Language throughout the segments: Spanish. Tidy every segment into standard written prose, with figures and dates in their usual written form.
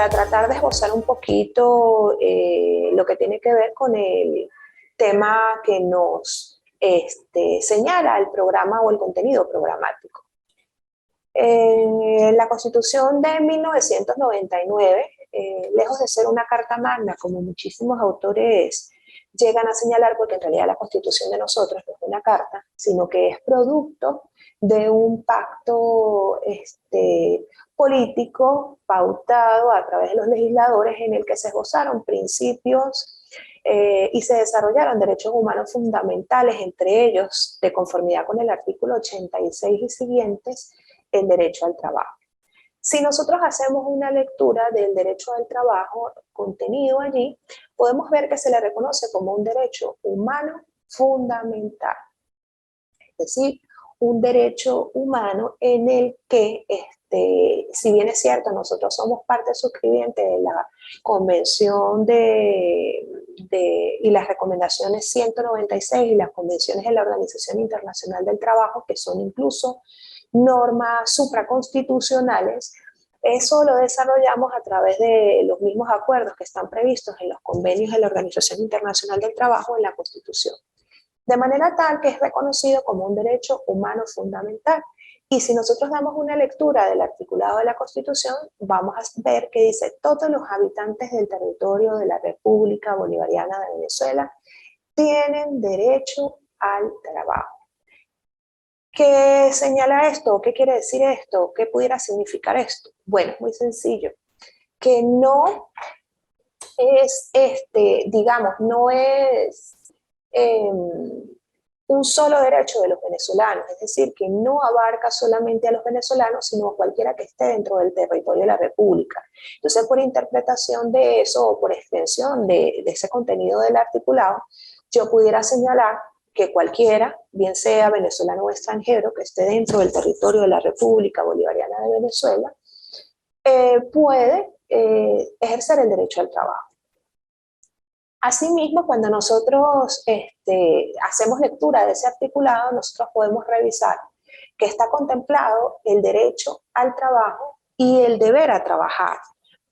para tratar de esbozar un poquito lo que tiene que ver con el tema que nos señala el programa o el contenido programático. La Constitución de 1999, lejos de ser una carta magna, como muchísimos autores llegan a señalar, porque en realidad la Constitución de nosotros no es una carta, sino que es producto de un pacto político pautado a través de los legisladores en el que se esbozaron principios y se desarrollaron derechos humanos fundamentales, entre ellos, de conformidad con el artículo 86 y siguientes, el derecho al trabajo. Si nosotros hacemos una lectura del derecho al trabajo contenido allí, podemos ver que se le reconoce como un derecho humano fundamental. Es decir, un derecho humano en el que, si bien es cierto, nosotros somos parte suscribiente de la Convención y las recomendaciones 196 y las convenciones de la Organización Internacional del Trabajo, que son incluso normas supraconstitucionales, eso lo desarrollamos a través de los mismos acuerdos que están previstos en los convenios de la Organización Internacional del Trabajo en la Constitución. De manera tal que es reconocido como un derecho humano fundamental. Y si nosotros damos una lectura del articulado de la Constitución, vamos a ver que dice: todos los habitantes del territorio de la República Bolivariana de Venezuela tienen derecho al trabajo. ¿Qué señala esto? ¿Qué quiere decir esto? ¿Qué pudiera significar esto? Bueno, muy sencillo. Que no es, digamos, no es un solo derecho de los venezolanos, es decir, que no abarca solamente a los venezolanos, sino a cualquiera que esté dentro del territorio de la República. Entonces, por interpretación de eso, o por extensión de ese contenido del articulado, yo pudiera señalar que cualquiera, bien sea venezolano o extranjero, que esté dentro del territorio de la República Bolivariana de Venezuela, puede ejercer el derecho al trabajo. Asimismo, cuando nosotros hacemos lectura de ese articulado, nosotros podemos revisar que está contemplado el derecho al trabajo y el deber a trabajar,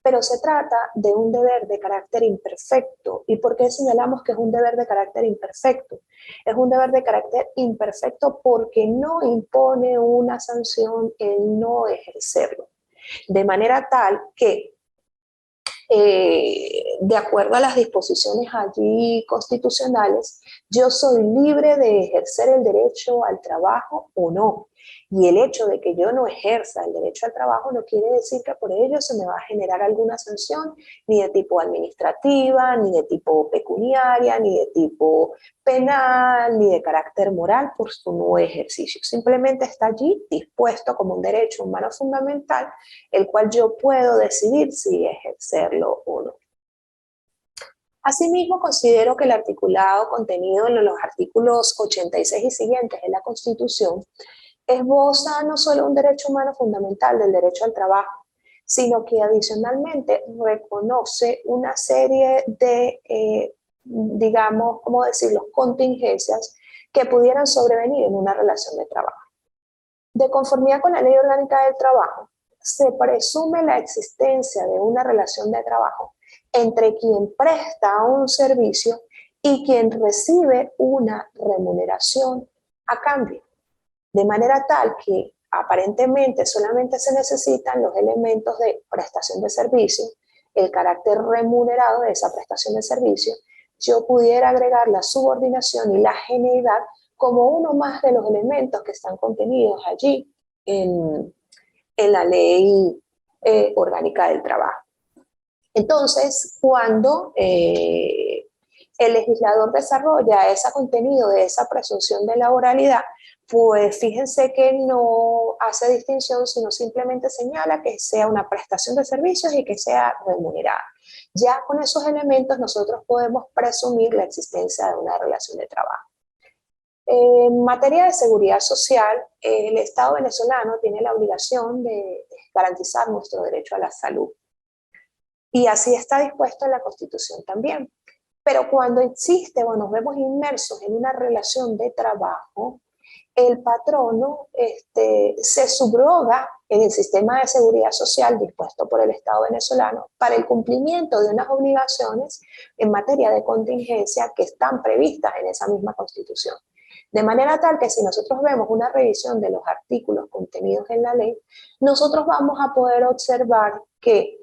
pero se trata de un deber de carácter imperfecto. ¿Y por qué señalamos que es un deber de carácter imperfecto? Es un deber de carácter imperfecto porque no impone una sanción el no ejercerlo, de manera tal que de acuerdo a las disposiciones allí constitucionales, yo soy libre de ejercer el derecho al trabajo o no. Y el hecho de que yo no ejerza el derecho al trabajo no quiere decir que por ello se me va a generar alguna sanción, ni de tipo administrativa, ni de tipo pecuniaria, ni de tipo penal, ni de carácter moral por su no ejercicio. Simplemente está allí dispuesto como un derecho humano fundamental, el cual yo puedo decidir si ejercerlo o no. Asimismo, considero que el articulado contenido en los artículos 86 y siguientes de la Constitución esboza no solo un derecho humano fundamental del derecho al trabajo, sino que adicionalmente reconoce una serie de, digamos, ¿cómo decirlo?, contingencias que pudieran sobrevenir en una relación de trabajo. De conformidad con la Ley Orgánica del Trabajo, se presume la existencia de una relación de trabajo entre quien presta un servicio y quien recibe una remuneración a cambio. De manera tal que aparentemente solamente se necesitan los elementos de prestación de servicio, el carácter remunerado de esa prestación de servicio. Yo pudiera agregar la subordinación y la geneidad como uno más de los elementos que están contenidos allí en la Ley Orgánica del Trabajo. Entonces, cuando el legislador desarrolla ese contenido de esa presunción de laboralidad, pues fíjense que no hace distinción, sino simplemente señala que sea una prestación de servicios y que sea remunerada. Ya con esos elementos nosotros podemos presumir la existencia de una relación de trabajo. En materia de seguridad social, el Estado venezolano tiene la obligación de garantizar nuestro derecho a la salud. Y así está dispuesto en la Constitución también. Pero cuando existe o nos vemos inmersos en una relación de trabajo, el patrono se subroga en el sistema de seguridad social dispuesto por el Estado venezolano para el cumplimiento de unas obligaciones en materia de contingencia que están previstas en esa misma Constitución. De manera tal que si nosotros vemos una revisión de los artículos contenidos en la ley, nosotros vamos a poder observar que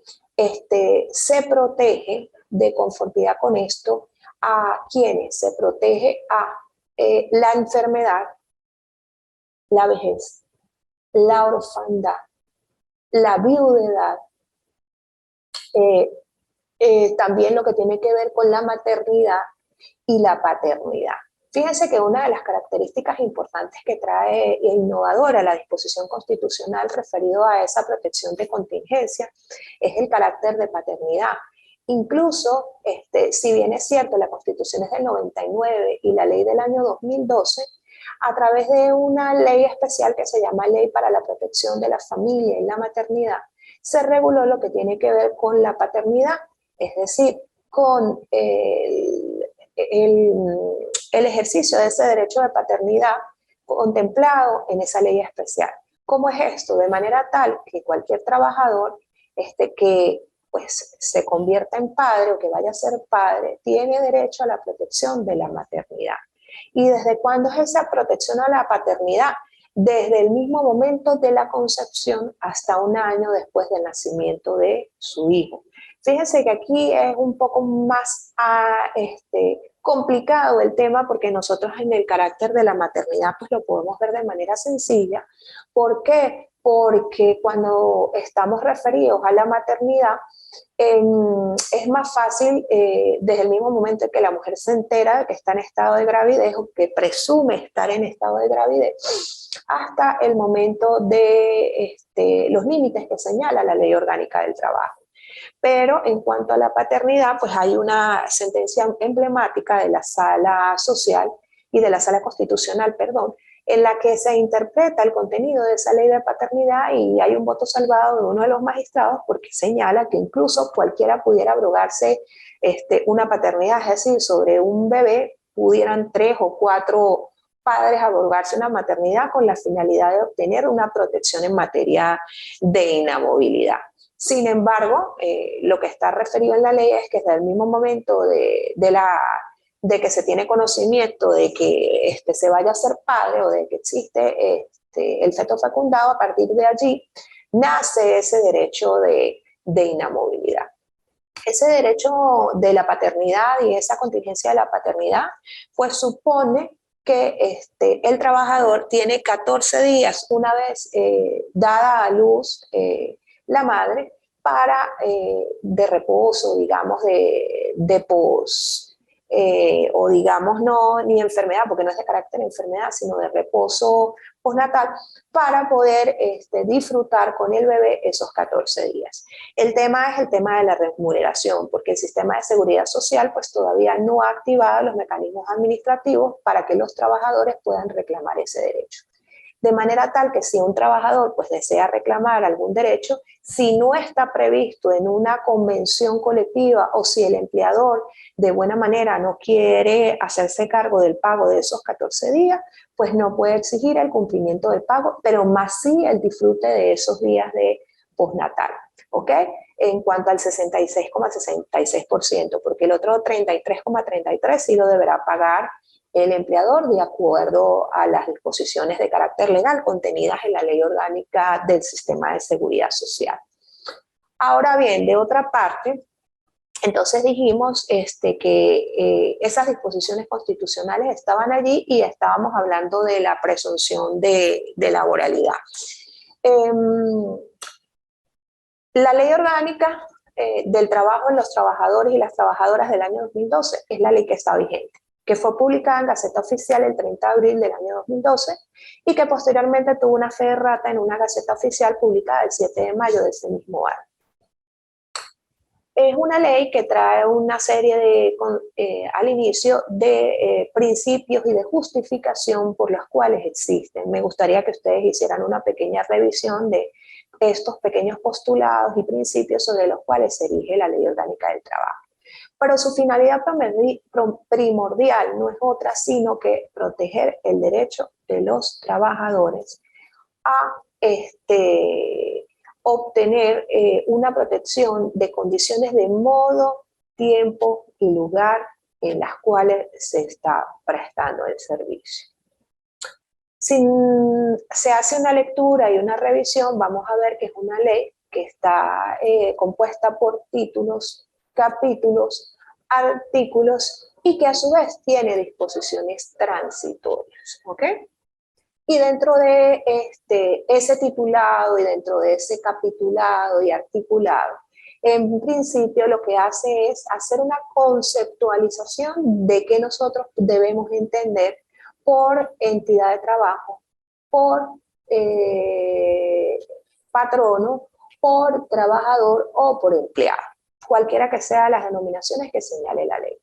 se protege de conformidad con esto a quienes se protege a la enfermedad, la vejez, la orfandad, la viudedad, también lo que tiene que ver con la maternidad y la paternidad. Fíjense que una de las características importantes que trae e innovadora la disposición constitucional referido a esa protección de contingencia es el carácter de paternidad. Incluso, si bien es cierto, la Constitución es del 99 y la ley del año 2012, a través de una ley especial que se llama Ley para la Protección de la Familia y la Maternidad, se reguló lo que tiene que ver con la paternidad, es decir, con el ejercicio de ese derecho de paternidad contemplado en esa ley especial. ¿Cómo es esto? De manera tal que cualquier trabajador que pues, se convierta en padre o que vaya a ser padre tiene derecho a la protección de la maternidad. ¿Y desde cuándo es esa protección a la paternidad? Desde el mismo momento de la concepción hasta un año después del nacimiento de su hijo. Fíjense que aquí es un poco más complicado el tema porque nosotros en el carácter de la maternidad pues lo podemos ver de manera sencilla. ¿Por qué? Porque cuando estamos referidos a la maternidad, es más fácil desde el mismo momento en que la mujer se entera de que está en estado de gravidez o que presume estar en estado de gravidez, hasta el momento de los límites que señala la Ley Orgánica del Trabajo. Pero en cuanto a la paternidad, pues hay una sentencia emblemática de la Sala Social y de la Sala Constitucional, perdón, en la que se interpreta el contenido de esa ley de paternidad y hay un voto salvado de uno de los magistrados porque señala que incluso cualquiera pudiera abrogarse una paternidad, es decir, sobre un bebé pudieran 3 o 4 padres abrogarse una maternidad con la finalidad de obtener una protección en materia de inamovilidad. Sin embargo, lo que está referido en la ley es que desde el mismo momento de que se tiene conocimiento de que se vaya a ser padre o de que existe el feto fecundado, a partir de allí nace ese derecho de inamovilidad. Ese derecho de la paternidad y esa contingencia de la paternidad, pues supone que el trabajador tiene 14 días una vez dada a luz la madre para de reposo, digamos, de pos, o digamos no ni enfermedad, porque no es de carácter de enfermedad, sino de reposo postnatal, para poder disfrutar con el bebé esos 14 días. El tema es el tema de la remuneración, porque el sistema de seguridad social pues todavía no ha activado los mecanismos administrativos para que los trabajadores puedan reclamar ese derecho. De manera tal que si un trabajador pues desea reclamar algún derecho, si no está previsto en una convención colectiva o si el empleador de buena manera no quiere hacerse cargo del pago de esos 14 días, pues no puede exigir el cumplimiento del pago, pero más sí el disfrute de esos días de postnatal, ¿ok? En cuanto al 66,66%, porque el otro 33,33% sí lo deberá pagar el empleador de acuerdo a las disposiciones de carácter legal contenidas en la Ley Orgánica del Sistema de Seguridad Social. Ahora bien, de otra parte, entonces dijimos que esas disposiciones constitucionales estaban allí y estábamos hablando de la presunción de laboralidad. La Ley Orgánica del Trabajo en los Trabajadores y las Trabajadoras del año 2012 es la ley que está vigente, que fue publicada en Gaceta Oficial el 30 de abril del año 2012 y que posteriormente tuvo una fe de rata en una Gaceta Oficial publicada el 7 de mayo de ese mismo año. Es una ley que trae una serie de, al inicio, de principios y de justificación por los cuales existen. Me gustaría que ustedes hicieran una pequeña revisión de estos pequeños postulados y principios sobre los cuales se erige la Ley Orgánica del Trabajo. Pero su finalidad primordial no es otra sino que proteger el derecho de los trabajadores a obtener una protección de condiciones de modo, tiempo y lugar en las cuales se está prestando el servicio. Si se hace una lectura y una revisión, vamos a ver que es una ley que está compuesta por títulos, capítulos, artículos y que a su vez tiene disposiciones transitorias, ¿ok? Y dentro de ese titulado y dentro de ese capitulado y articulado, en principio lo que hace es hacer una conceptualización de qué nosotros debemos entender por entidad de trabajo, por patrono, por trabajador o por empleado, cualquiera que sean las denominaciones que señale la ley.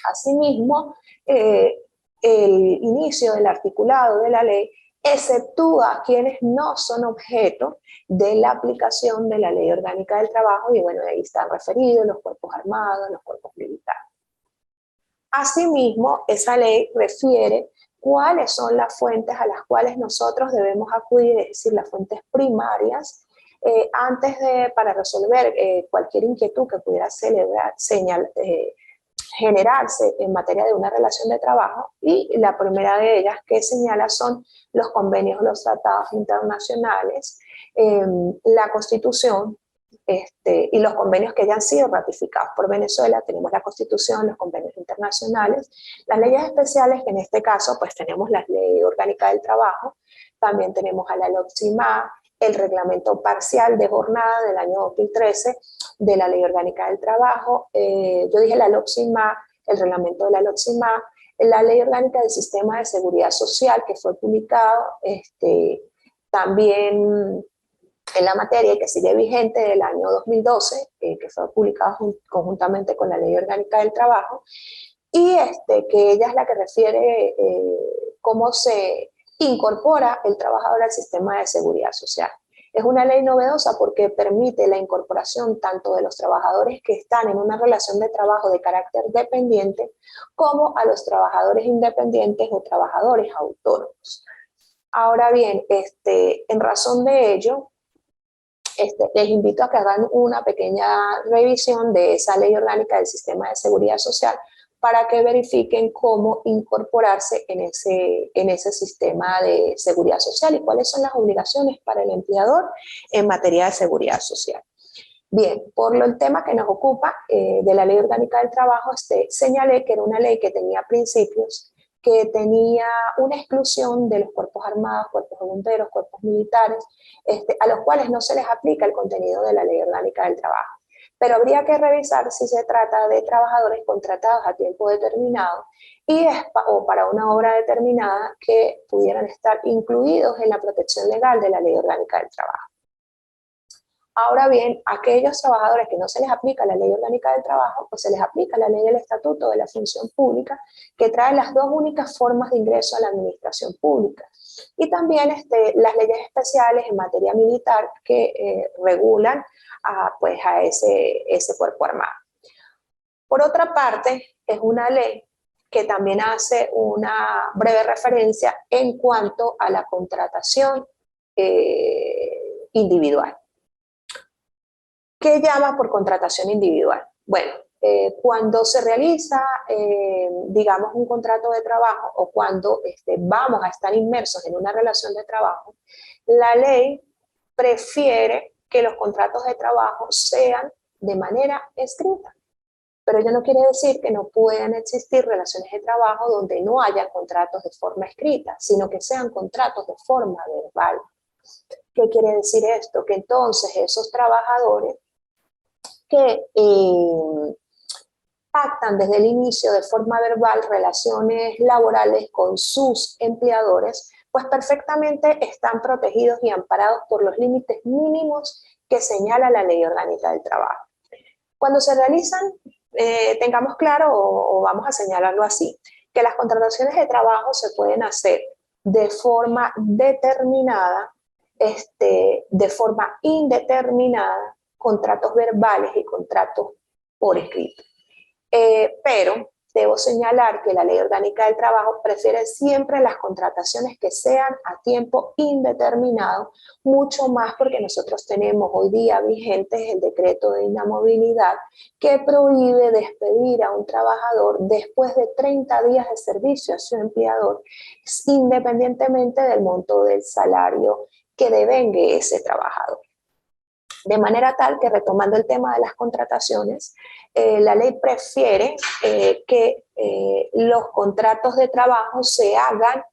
Asimismo, el inicio del articulado de la ley exceptúa a quienes no son objeto de la aplicación de la Ley Orgánica del Trabajo, y bueno, ahí están referidos los cuerpos armados, los cuerpos militares. Asimismo, esa ley refiere cuáles son las fuentes a las cuales nosotros debemos acudir, es decir, las fuentes primarias, para resolver cualquier inquietud que pudiera generarse en materia de una relación de trabajo, y la primera de ellas que señala son los convenios, los tratados internacionales, la Constitución, y los convenios que ya han sido ratificados por Venezuela. Tenemos la Constitución, los convenios internacionales, las leyes especiales, que en este caso pues tenemos la Ley Orgánica del Trabajo, también tenemos a la LOGCIMA, el reglamento parcial de jornada del año 2013 de la Ley Orgánica del Trabajo, yo dije la LOGCIMA, el reglamento de la LOGCIMA, la Ley Orgánica del Sistema de Seguridad Social, que fue publicado también en la materia y que sigue vigente del año 2012, que fue publicado conjuntamente con la Ley Orgánica del Trabajo, y que ella es la que refiere cómo se incorpora el trabajador al sistema de seguridad social. Es una ley novedosa porque permite la incorporación tanto de los trabajadores que están en una relación de trabajo de carácter dependiente como a los trabajadores independientes o trabajadores autónomos. Ahora bien, en razón de ello, les invito a que hagan una pequeña revisión de esa ley orgánica del sistema de seguridad social para que verifiquen cómo incorporarse en ese sistema de seguridad social y cuáles son las obligaciones para el empleador en materia de seguridad social. Bien, por el tema que nos ocupa de la Ley Orgánica del Trabajo, señalé que era una ley que tenía principios, que tenía una exclusión de los cuerpos armados, cuerpos de bomberos, cuerpos militares, a los cuales no se les aplica el contenido de la Ley Orgánica del Trabajo. Pero habría que revisar si se trata de trabajadores contratados a tiempo determinado o para una obra determinada que pudieran estar incluidos en la protección legal de la Ley Orgánica del Trabajo. Ahora bien, aquellos trabajadores que no se les aplica la Ley Orgánica del Trabajo, pues se les aplica la Ley del Estatuto de la Función Pública, que trae las dos únicas formas de ingreso a la administración pública. Y también las leyes especiales en materia militar que regulan a ese cuerpo armado. Por otra parte, es una ley que también hace una breve referencia en cuanto a la contratación individual. ¿Qué llama por contratación individual? Bueno, cuando se realiza, digamos, un contrato de trabajo o cuando vamos a estar inmersos en una relación de trabajo, la ley prefiere que los contratos de trabajo sean de manera escrita. Pero ello no quiere decir que no puedan existir relaciones de trabajo donde no haya contratos de forma escrita, sino que sean contratos de forma verbal. ¿Qué quiere decir esto? Que entonces esos trabajadores que pactan desde el inicio de forma verbal relaciones laborales con sus empleadores, pues perfectamente están protegidos y amparados por los límites mínimos que señala la Ley Orgánica del Trabajo. Cuando se realizan, tengamos claro, o vamos a señalarlo así, que las contrataciones de trabajo se pueden hacer de forma determinada, de forma indeterminada, contratos verbales y contratos por escrito. Pero debo señalar que la Ley Orgánica del Trabajo prefiere siempre las contrataciones que sean a tiempo indeterminado, mucho más porque nosotros tenemos hoy día vigentes el decreto de inamovilidad que prohíbe despedir a un trabajador después de 30 días de servicio a su empleador, independientemente del monto del salario que devengue ese trabajador. De manera tal que, retomando el tema de las contrataciones, la ley prefiere que los contratos de trabajo se hagan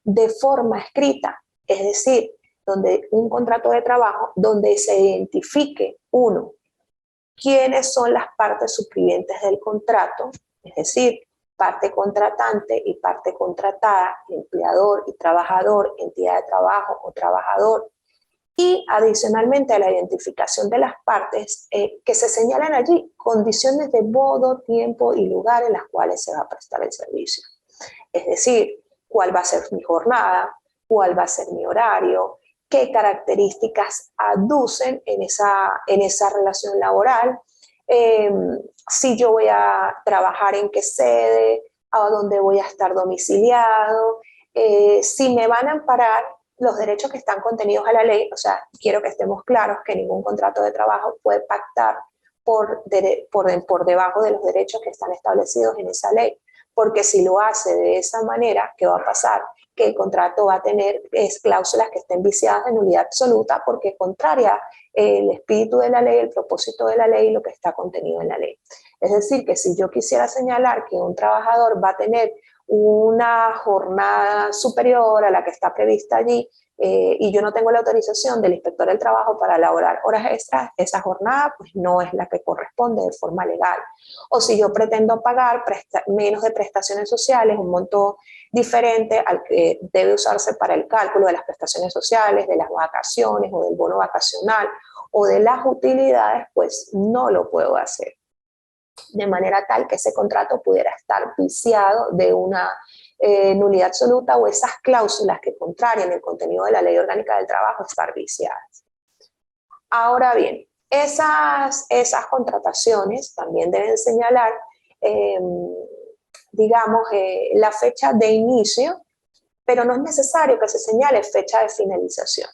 de forma escrita, es decir, donde un contrato de trabajo donde se identifique, uno, quiénes son las partes suscribientes del contrato, es decir, parte contratante y parte contratada, empleador y trabajador, entidad de trabajo o trabajador, y adicionalmente a la identificación de las partes, que se señalan allí condiciones de modo, tiempo y lugar en las cuales se va a prestar el servicio. Es decir, cuál va a ser mi jornada, cuál va a ser mi horario, qué características aducen en esa relación laboral, si yo voy a trabajar en qué sede, a dónde voy a estar domiciliado, si me van a amparar los derechos que están contenidos a la ley. O sea, quiero que estemos claros que ningún contrato de trabajo puede pactar por debajo de los derechos que están establecidos en esa ley, porque si lo hace de esa manera, ¿qué va a pasar? Que el contrato va a tener cláusulas que estén viciadas de nulidad absoluta, porque es contraria el espíritu de la ley, el propósito de la ley y lo que está contenido en la ley. Es decir, que si yo quisiera señalar que un trabajador va a tener una jornada superior a la que está prevista allí, y yo no tengo la autorización del inspector del trabajo para elaborar horas extras, esa jornada pues no es la que corresponde de forma legal. O si yo pretendo pagar menos de prestaciones sociales, un monto diferente al que debe usarse para el cálculo de las prestaciones sociales, de las vacaciones o del bono vacacional o de las utilidades, pues no lo puedo hacer. De manera tal que ese contrato pudiera estar viciado de una nulidad absoluta, o esas cláusulas que contrarian el contenido de la Ley Orgánica del Trabajo estar viciadas. Ahora bien, esas contrataciones también deben señalar, digamos, la fecha de inicio, pero no es necesario que se señale fecha de finalización.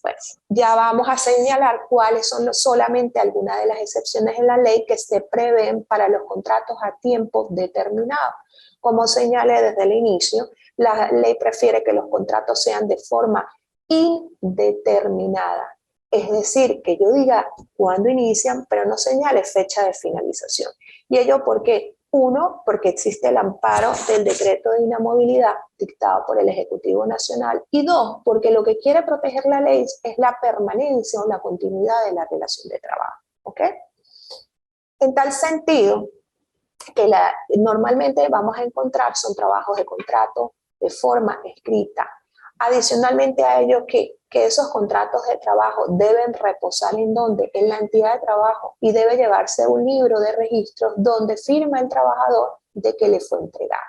Pues ya vamos a señalar cuáles son solamente algunas de las excepciones en la ley que se prevén para los contratos a tiempo determinado. Como señalé desde el inicio, la ley prefiere que los contratos sean de forma indeterminada. Es decir, que yo diga cuándo inician, pero no señale fecha de finalización. ¿Y ello por qué? Uno, porque existe el amparo del decreto de inamovilidad dictado por el Ejecutivo Nacional. Y dos, porque lo que quiere proteger la ley es la permanencia o la continuidad de la relación de trabajo. ¿Ok? En tal sentido, que normalmente vamos a encontrar son trabajos de contrato de forma escrita. Adicionalmente a ello, que esos contratos de trabajo deben reposar en donde, en la entidad de trabajo, y debe llevarse un libro de registros donde firma el trabajador de que le fue entregado.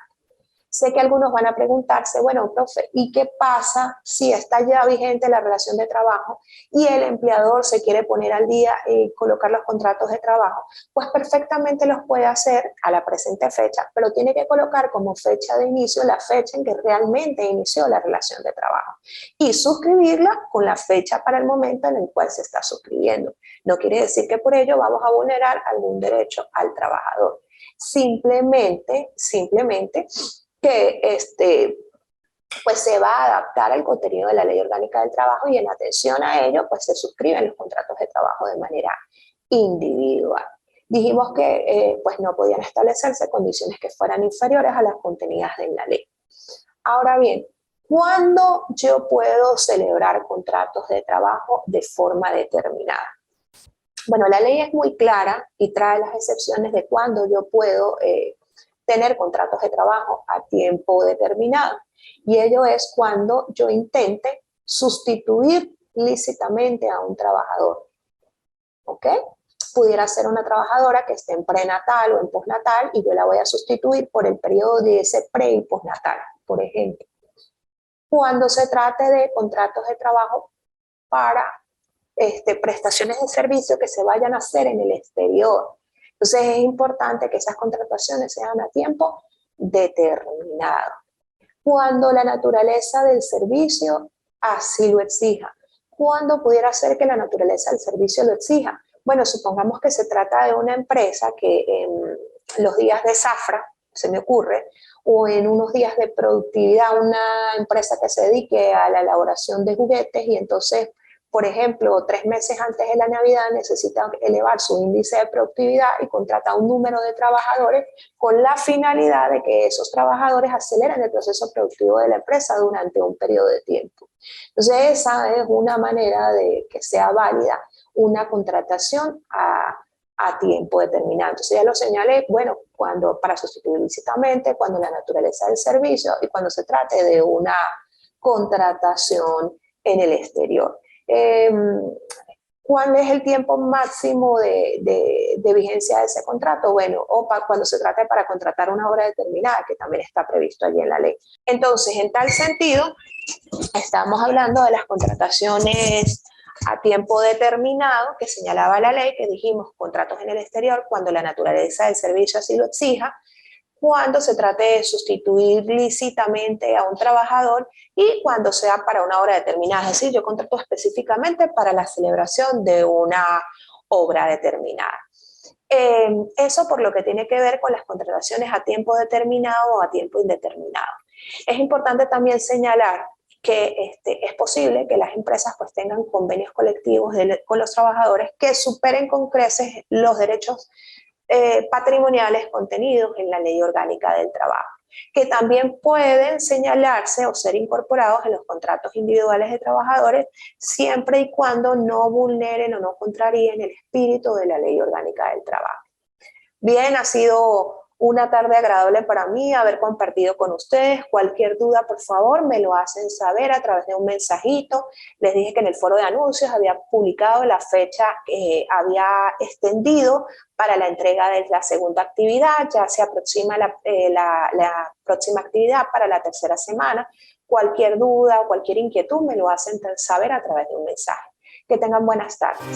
Sé que algunos van a preguntarse, bueno, profe, ¿y qué pasa si está ya vigente la relación de trabajo y el empleador se quiere poner al día y colocar los contratos de trabajo? Pues perfectamente los puede hacer a la presente fecha, pero tiene que colocar como fecha de inicio la fecha en que realmente inició la relación de trabajo y suscribirla con la fecha para el momento en el cual se está suscribiendo. No quiere decir que por ello vamos a vulnerar algún derecho al trabajador. Simplemente que pues se va a adaptar al contenido de la Ley Orgánica del Trabajo, y en atención a ello pues se suscriben los contratos de trabajo de manera individual. Dijimos que pues no podían establecerse condiciones que fueran inferiores a las contenidas en la ley. Ahora bien, ¿cuándo yo puedo celebrar contratos de trabajo de forma determinada? Bueno, la ley es muy clara y trae las excepciones de cuándo yo puedo tener contratos de trabajo a tiempo determinado. Y ello es cuando yo intente sustituir lícitamente a un trabajador. ¿Ok? Pudiera ser una trabajadora que esté en prenatal o en postnatal y yo la voy a sustituir por el periodo de ese pre y postnatal, por ejemplo. Cuando se trate de contratos de trabajo para prestaciones de servicio que se vayan a hacer en el exterior. Entonces es importante que esas contrataciones sean a tiempo determinado, cuando la naturaleza del servicio así lo exija. ¿Cuándo pudiera ser que la naturaleza del servicio lo exija? Bueno, supongamos que se trata de una empresa que en los días de zafra, se me ocurre, o en unos días de productividad, una empresa que se dedique a la elaboración de juguetes y entonces, por ejemplo, 3 meses antes de la Navidad necesita elevar su índice de productividad y contrata un número de trabajadores con la finalidad de que esos trabajadores aceleren el proceso productivo de la empresa durante un periodo de tiempo. Entonces, esa es una manera de que sea válida una contratación a tiempo determinado. Entonces, ya lo señalé, bueno, cuando para sustituir lícitamente, cuando la naturaleza del servicio y cuando se trate de una contratación en el exterior. ¿Cuál es el tiempo máximo de vigencia de ese contrato? Bueno, o cuando se trate para contratar una obra determinada, que también está previsto allí en la ley. Entonces, en tal sentido, estamos hablando de las contrataciones a tiempo determinado que señalaba la ley, que dijimos contratos en el exterior cuando la naturaleza del servicio así lo exija, cuando se trate de sustituir lícitamente a un trabajador y cuando sea para una obra determinada. Es decir, yo contrato específicamente para la celebración de una obra determinada. Eso por lo que tiene que ver con las contrataciones a tiempo determinado o a tiempo indeterminado. Es importante también señalar que es posible que las empresas pues tengan convenios colectivos con los trabajadores que superen con creces los derechos patrimoniales contenidos en la Ley Orgánica del Trabajo, que también pueden señalarse o ser incorporados en los contratos individuales de trabajadores siempre y cuando no vulneren o no contraríen el espíritu de la Ley Orgánica del Trabajo. Bien, ha sido una tarde agradable para mí haber compartido con ustedes. Cualquier duda, por favor, me lo hacen saber a través de un mensajito. Les dije que en el foro de anuncios había publicado la fecha que había extendido para la entrega de la segunda actividad. Ya se aproxima la próxima actividad para la tercera semana. Cualquier duda o cualquier inquietud me lo hacen saber a través de un mensaje. Que tengan buenas tardes.